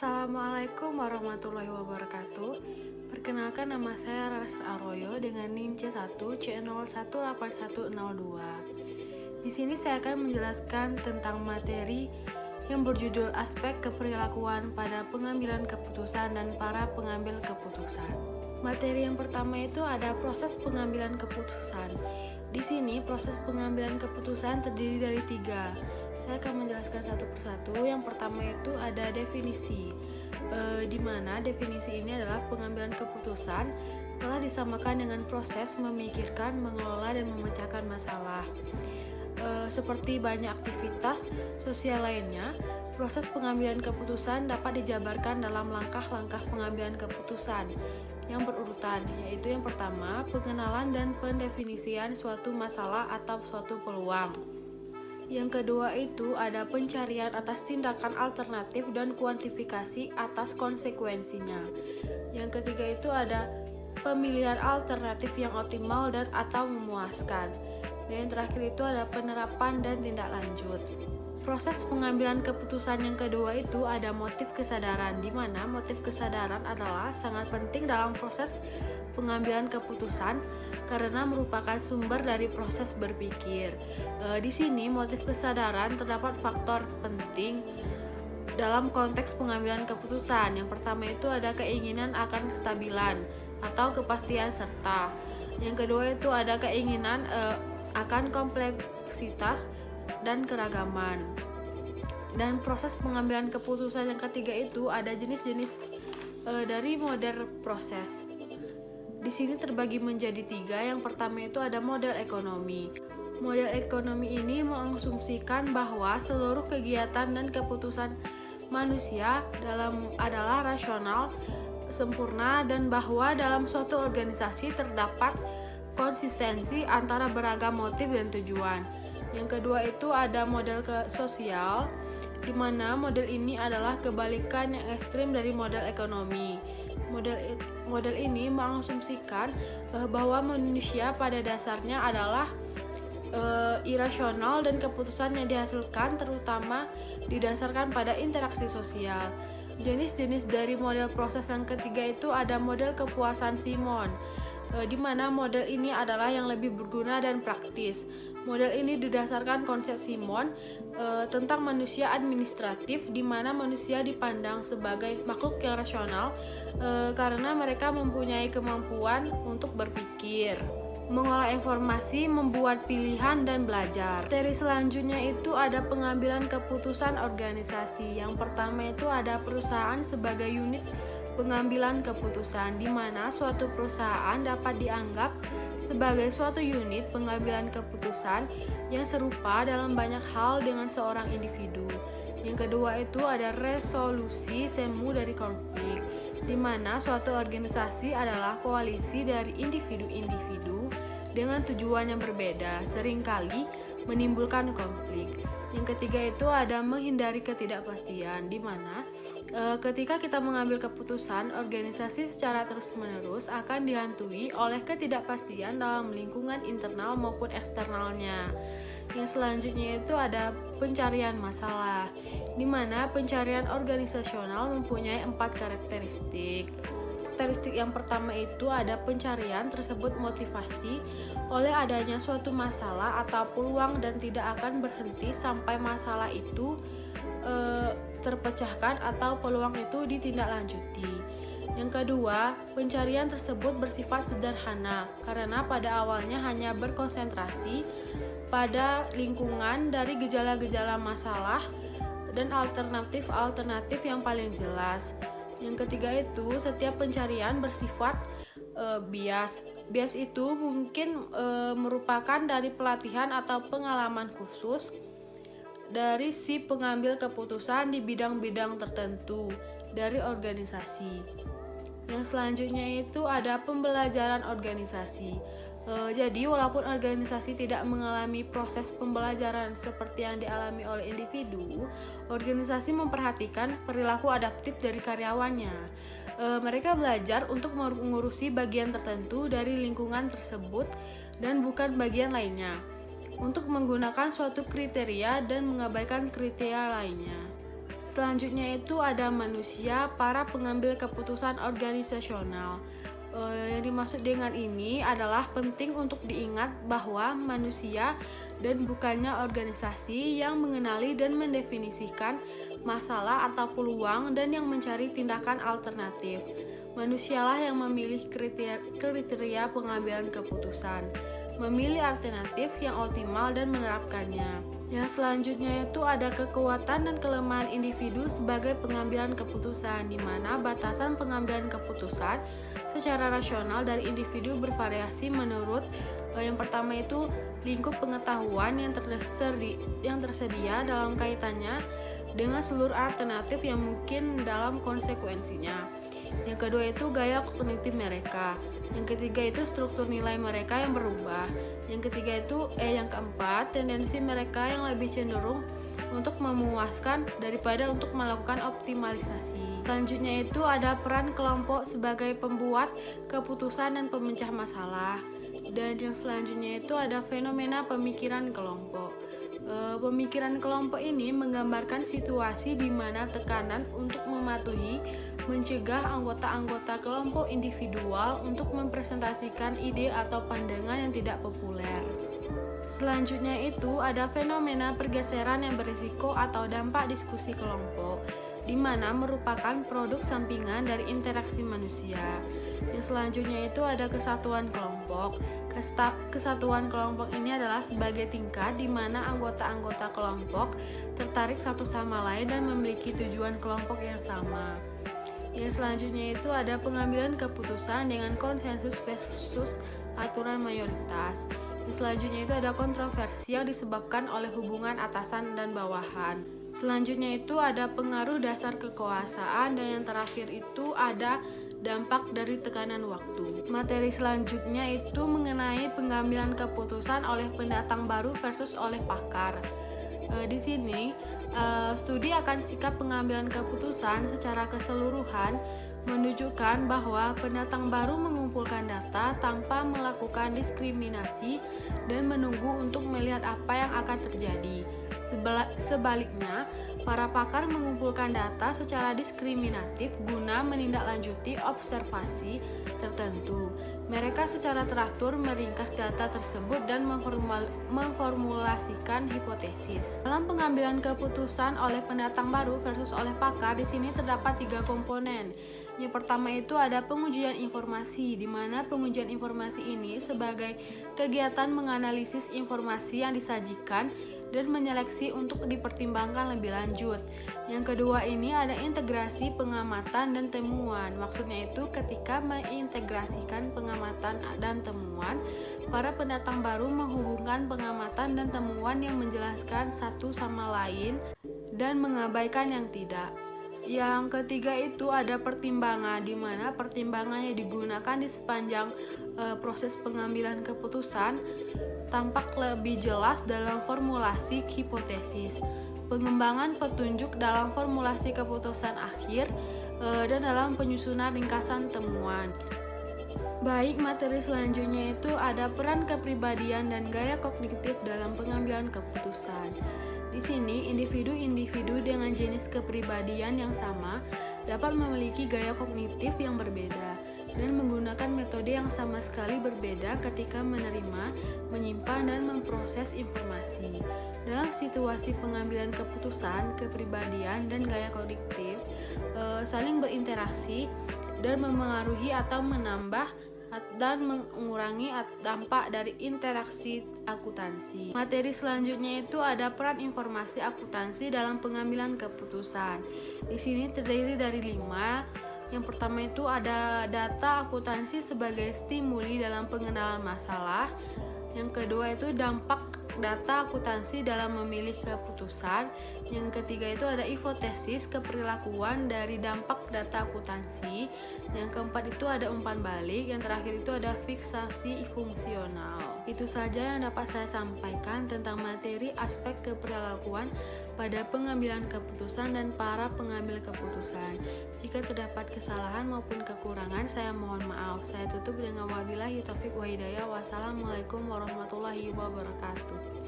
Assalamualaikum warahmatullahi wabarakatuh. Perkenalkan, nama saya Raras Arroyo dengan NIM C1 C018102. Di sini saya akan menjelaskan tentang materi yang berjudul Aspek Keperilakuan pada Pengambilan Keputusan dan Para Pengambil Keputusan. Materi yang pertama itu ada proses pengambilan keputusan. Di sini proses pengambilan keputusan terdiri dari 3. Saya akan menjelaskan satu persatu. Yang pertama itu ada definisi, di mana definisi ini adalah pengambilan keputusan telah disamakan dengan proses memikirkan, mengelola, dan memecahkan masalah. Seperti banyak aktivitas sosial lainnya, proses pengambilan keputusan dapat dijabarkan dalam langkah-langkah pengambilan keputusan yang berurutan, yaitu yang pertama, pengenalan dan pendefinisian suatu masalah atau suatu peluang. Yang kedua itu ada pencarian atas tindakan alternatif dan kuantifikasi atas konsekuensinya. Yang ketiga itu ada pemilihan alternatif yang optimal dan atau memuaskan. Dan yang terakhir itu ada penerapan dan tindak lanjut. Proses pengambilan keputusan yang kedua itu ada motif kesadaran, di mana motif kesadaran adalah sangat penting dalam proses pengambilan keputusan karena merupakan sumber dari proses berpikir. Di sini motif kesadaran terdapat faktor penting dalam konteks pengambilan keputusan. Yang pertama itu ada keinginan akan kestabilan atau kepastian serta. Yang kedua itu ada keinginan akan kompleksitas dan keragaman. Dan proses pengambilan keputusan yang ketiga itu ada jenis-jenis dari model proses. Di sini terbagi menjadi 3. Yang pertama itu ada model ekonomi. Model ekonomi ini mengasumsikan bahwa seluruh kegiatan dan keputusan manusia adalah rasional, sempurna, dan bahwa dalam suatu organisasi terdapat konsistensi antara beragam motif dan tujuan. Yang kedua itu ada model sosial, di mana model ini adalah kebalikan yang ekstrim dari model ekonomi. Model ini mengasumsikan bahwa manusia pada dasarnya adalah irasional dan keputusan yang dihasilkan terutama didasarkan pada interaksi sosial. Jenis-jenis dari model proses yang ketiga itu ada model kepuasan Simon, di mana model ini adalah yang lebih berguna dan praktis. Model ini didasarkan konsep Simon tentang manusia administratif, di mana manusia dipandang sebagai makhluk yang rasional karena mereka mempunyai kemampuan untuk berpikir, mengolah informasi, membuat pilihan, dan belajar. Materi selanjutnya itu ada pengambilan keputusan organisasi. Yang pertama itu ada perusahaan sebagai unit pengambilan keputusan, di mana suatu perusahaan dapat dianggap sebagai suatu unit pengambilan keputusan yang serupa dalam banyak hal dengan seorang individu. Yang kedua itu ada resolusi semu dari konflik, di mana suatu organisasi adalah koalisi dari individu-individu dengan tujuan yang berbeda, seringkali menimbulkan konflik. Yang ketiga itu ada menghindari ketidakpastian, di mana ketika kita mengambil keputusan, organisasi secara terus-menerus akan dihantui oleh ketidakpastian dalam lingkungan internal maupun eksternalnya. Yang selanjutnya itu ada pencarian masalah, di mana pencarian organisasional mempunyai 4 karakteristik. Karakteristik yang pertama itu ada pencarian tersebut motivasi oleh adanya suatu masalah atau peluang dan tidak akan berhenti sampai masalah itu terpecahkan atau peluang itu ditindaklanjuti. Yang kedua, pencarian tersebut bersifat sederhana karena pada awalnya hanya berkonsentrasi pada lingkungan dari gejala-gejala masalah dan alternatif yang paling jelas. Yang ketiga itu setiap pencarian bersifat bias. Bias itu mungkin merupakan dari pelatihan atau pengalaman khusus dari si pengambil keputusan di bidang-bidang tertentu dari organisasi. Yang selanjutnya itu ada pembelajaran organisasi. Jadi walaupun organisasi tidak mengalami proses pembelajaran seperti yang dialami oleh individu, organisasi memperhatikan perilaku adaptif dari karyawannya. Mereka belajar untuk mengurusi bagian tertentu dari lingkungan tersebut dan bukan bagian lainnya, untuk menggunakan suatu kriteria dan mengabaikan kriteria lainnya. Selanjutnya itu ada manusia, para pengambil keputusan organisasional. Yang dimaksud dengan ini adalah penting untuk diingat bahwa manusia dan bukannya organisasi yang mengenali dan mendefinisikan masalah atau peluang dan yang mencari tindakan alternatif. Manusialah yang memilih kriteria pengambilan keputusan, memilih alternatif yang optimal dan menerapkannya. Yang selanjutnya itu ada kekuatan dan kelemahan individu sebagai pengambilan keputusan, di mana batasan pengambilan keputusan secara rasional dari individu bervariasi menurut yang pertama itu lingkup pengetahuan yang tersedia dalam kaitannya dengan seluruh alternatif yang mungkin dalam konsekuensinya. Yang kedua itu gaya kognitif mereka. Yang ketiga itu struktur nilai mereka yang berubah. Yang keempat, tendensi mereka yang lebih cenderung untuk memuaskan daripada untuk melakukan optimalisasi. Selanjutnya itu ada peran kelompok sebagai pembuat keputusan dan pemecah masalah. Dan yang selanjutnya itu ada fenomena pemikiran kelompok. Pemikiran kelompok ini menggambarkan situasi di mana tekanan untuk mematuhi mencegah anggota-anggota kelompok individual untuk mempresentasikan ide atau pandangan yang tidak populer. Selanjutnya itu ada fenomena pergeseran yang berisiko atau dampak diskusi kelompok, di mana merupakan produk sampingan dari interaksi manusia. Yang selanjutnya itu ada kesatuan kelompok. Kesatuan kelompok ini adalah sebagai tingkat di mana anggota-anggota kelompok tertarik satu sama lain dan memiliki tujuan kelompok yang sama. Yang selanjutnya itu ada pengambilan keputusan dengan konsensus versus aturan mayoritas. Yang selanjutnya itu ada kontroversi yang disebabkan oleh hubungan atasan dan bawahan. Selanjutnya itu ada pengaruh dasar kekuasaan, dan yang terakhir itu ada dampak dari tekanan waktu. Materi selanjutnya itu mengenai pengambilan keputusan oleh pendatang baru versus oleh pakar. Di sini studi akan sikap pengambilan keputusan secara keseluruhan menunjukkan bahwa pendatang baru mengumpulkan data tanpa melakukan diskriminasi dan menunggu untuk melihat apa yang akan terjadi. Sebaliknya, para pakar mengumpulkan data secara diskriminatif guna menindaklanjuti observasi tertentu. Mereka secara teratur meringkas data tersebut dan memformulasikan hipotesis. Dalam pengambilan keputusan oleh pendatang baru versus oleh pakar, di sini terdapat 3 komponen. Yang pertama itu ada pengujian informasi, di mana pengujian informasi ini sebagai kegiatan menganalisis informasi yang disajikan dan menyeleksi untuk dipertimbangkan lebih lanjut. Yang kedua ini ada integrasi pengamatan dan temuan. Maksudnya itu ketika mengintegrasikan pengamatan dan temuan, para pendatang baru menghubungkan pengamatan dan temuan yang menjelaskan satu sama lain dan mengabaikan yang tidak. Yang ketiga itu ada pertimbangan, di mana pertimbangannya digunakan di sepanjang proses pengambilan keputusan, tampak lebih jelas dalam formulasi hipotesis, pengembangan petunjuk dalam formulasi keputusan akhir, dan dalam penyusunan ringkasan temuan. Baik, materi selanjutnya itu ada peran kepribadian dan gaya kognitif dalam pengambilan keputusan. Di sini, individu-individu dengan jenis kepribadian yang sama dapat memiliki gaya kognitif yang berbeda dan menggunakan metode yang sama sekali berbeda ketika menerima, menyimpan, dan memproses informasi. Dalam situasi pengambilan keputusan, kepribadian dan gaya kognitif saling berinteraksi dan memengaruhi atau menambah dan mengurangi dampak dari interaksi akuntansi. Materi selanjutnya itu ada peran informasi akuntansi dalam pengambilan keputusan. Di sini terdiri dari 5. Yang pertama itu ada data akuntansi sebagai stimuli dalam pengenalan masalah. Yang kedua itu dampak data akuntansi dalam memilih keputusan. Yang ketiga itu ada hipotesis keperilakuan dari dampak data akuntansi. Yang keempat itu ada umpan balik. Yang terakhir itu ada fiksasi fungsional. Itu saja yang dapat saya sampaikan tentang materi aspek keperilakuan pada pengambilan keputusan dan para pengambil keputusan. Jika terdapat kesalahan maupun kekurangan, saya mohon maaf. Saya tutup dengan wabillahi taufiq wa hidayah. Wassalamualaikum warahmatullahi wabarakatuh.